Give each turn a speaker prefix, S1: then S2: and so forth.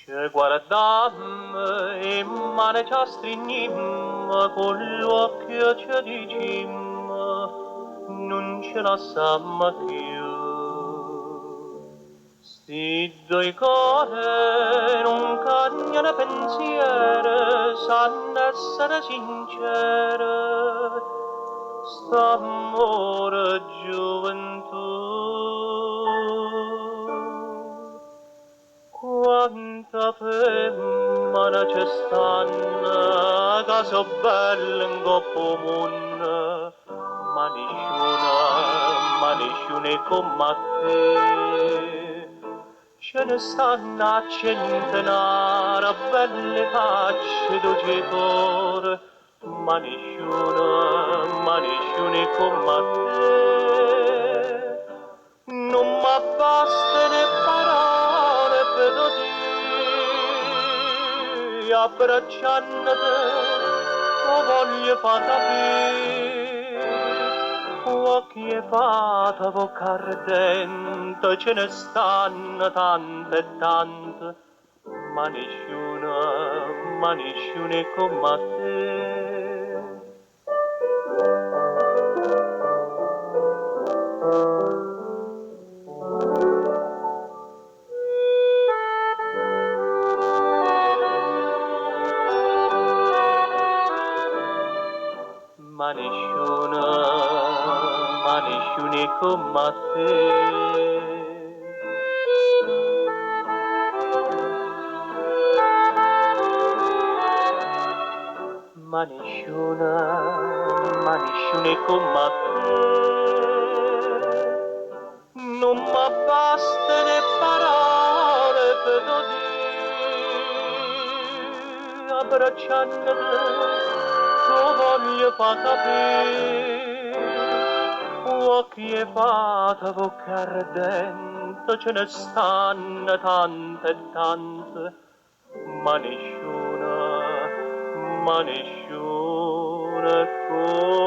S1: Ci guardam e mane ci stringim, con l'occhio ci dicim, non ce la samma più. Sti due cose non cambiano pensiero, sanno essere sincere, st'amore gioventù. Quanta femmina c'è stanno, che so belle in coppo mondo, ma nessuno come te. Ce ne stanno a centinaia, belle facce dolce cuore, ma nessuno come te. Non m'abbastano parole per dire, abbracciandoti, lo voglio far capire. Occhi e fata, bocca ardente, ce ne stanno tante e tante, ma nessuno è come te. Ma nessuno è come te. Ma nessuno è come te. Non m'abbastano le parole per dire, abbracciandoti, lo voglio far capire. Occhi e fata, bocca ardente, ce ne stanno tante e tante, ma nessuno è come